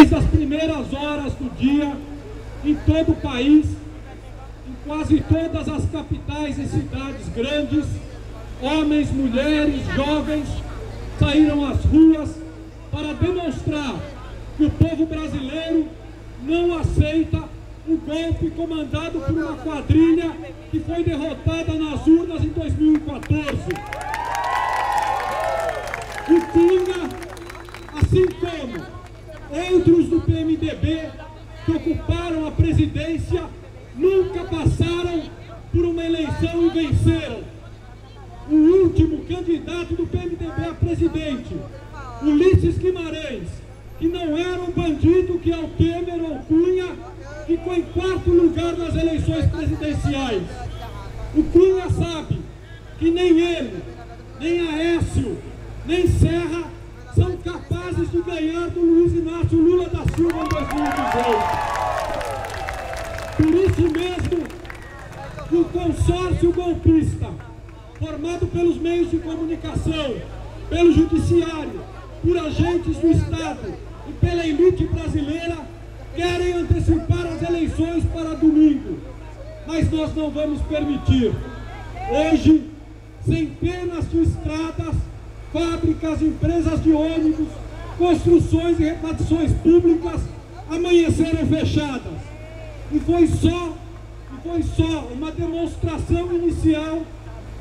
Desde as primeiras horas do dia, em todo o país, em quase todas as capitais e cidades grandes, homens, mulheres, jovens saíram às ruas para demonstrar que o povo brasileiro não aceita o golpe comandado por uma quadrilha que foi derrotada nas urnas em 2014. O Cunha, assim como outros do PMDB que ocuparam a presidência, nunca passaram por uma eleição e venceram. O último candidato do PMDB a presidente, Ulisses Guimarães, que não era um bandido que é o Temer ou Cunha, ficou em 4º lugar nas eleições presidenciais. O Cunha sabe que nem ele, nem Aécio, nem Serra são capazes de ganhar do Luiz Inácio Lula da Silva em 2018. Por isso mesmo, o consórcio golpista, formado pelos meios de comunicação, pelo judiciário, por agentes do Estado e pela elite brasileira, querem antecipar as eleições para domingo. Mas nós não vamos permitir. Hoje, centenas de estradas, fábricas, empresas de ônibus, construções e repartições públicas amanheceram fechadas. E foi só uma demonstração inicial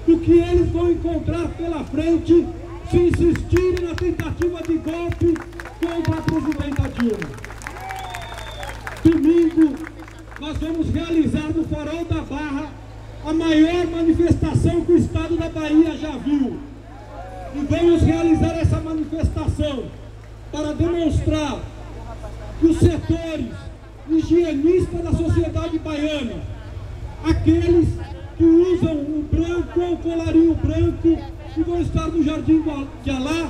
do que eles vão encontrar pela frente se insistirem na tentativa de golpe contra a presidenta Dilma. Domingo, nós vamos realizar no Farol da Barra a maior manifestação que o estado da Bahia já viu. E vamos realizar essa manifestação para demonstrar que os setores higienistas da sociedade baiana, aqueles que usam o branco ou o colarinho branco que vão estar no Jardim de Alá,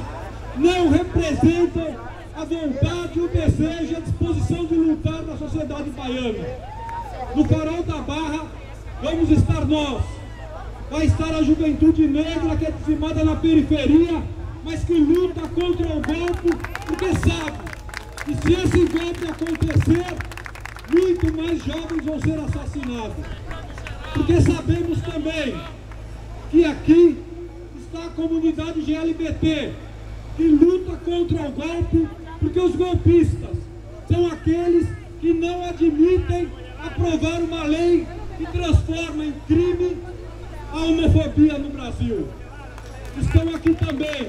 não representam a vontade, o desejo e a disposição de lutar da sociedade baiana. No Farol da Barra vamos estar nós, vai estar a juventude negra que é dizimada na periferia, mas que luta contra o golpe, porque sabe que se esse golpe acontecer, muito mais jovens vão ser assassinados. Porque sabemos também que aqui está a comunidade GLBT, que luta contra o golpe, porque os golpistas são aqueles que não admitem aprovar uma lei que transforma em crime a homofobia no Brasil. Estão aqui também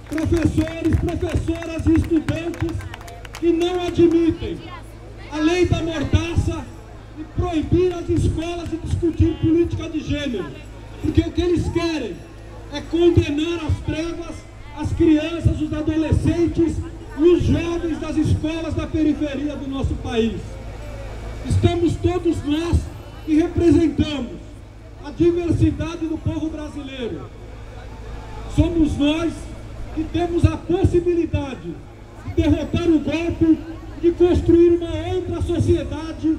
professores, professoras e estudantes que não admitem a lei da mordaça e proibir as escolas de discutir política de gênero, porque o que eles querem é condenar às trevas as crianças, os adolescentes e os jovens das escolas da periferia do nosso país. Estamos todos nós que representamos a diversidade do povo brasileiro. Somos nós que temos a possibilidade de derrotar o golpe, de construir uma outra sociedade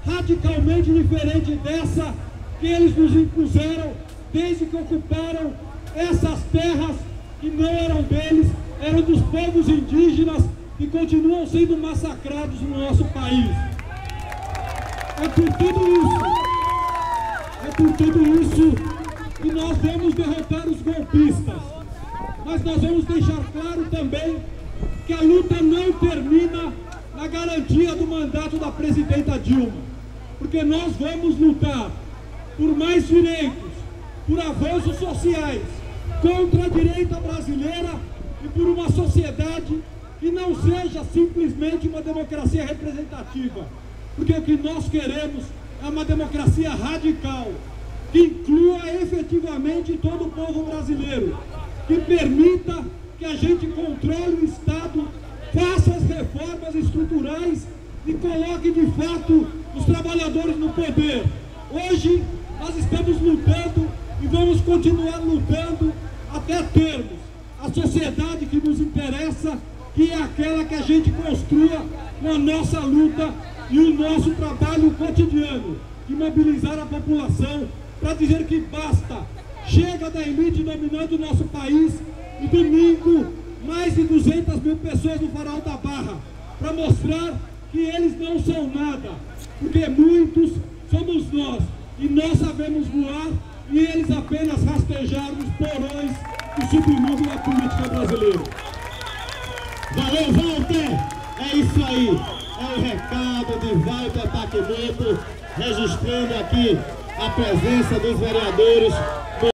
radicalmente diferente dessa que eles nos impuseram desde que ocuparam essas terras que não eram deles, eram dos povos indígenas e continuam sendo massacrados no nosso país. É por tudo isso que nós vamos derrotar os golpistas. Mas nós vamos deixar claro também que a luta não termina na garantia do mandato da presidenta Dilma, porque nós vamos lutar por mais direitos, por avanços sociais, contra a direita brasileira e por uma sociedade que não seja simplesmente uma democracia representativa, porque o que nós queremos é uma democracia radical, que inclua efetivamente todo o povo brasileiro, que permita que a gente controle o Estado, faça as reformas estruturais e coloque de fato os trabalhadores no poder. Hoje nós estamos lutando e vamos continuar lutando até termos a sociedade que nos interessa, que é aquela que a gente construa com a nossa luta e o nosso trabalho cotidiano, de mobilizar a população para dizer que basta, chega da elite dominando o nosso país. E domingo, mais de 200 mil pessoas no Farol da Barra, para mostrar que eles não são nada, porque muitos somos nós, e nós sabemos voar, e eles apenas rastejar nos porões do submundo da política brasileira. Valeu, Walter! É isso aí, é o recado de Walter Pacchiato, registrando aqui a presença dos vereadores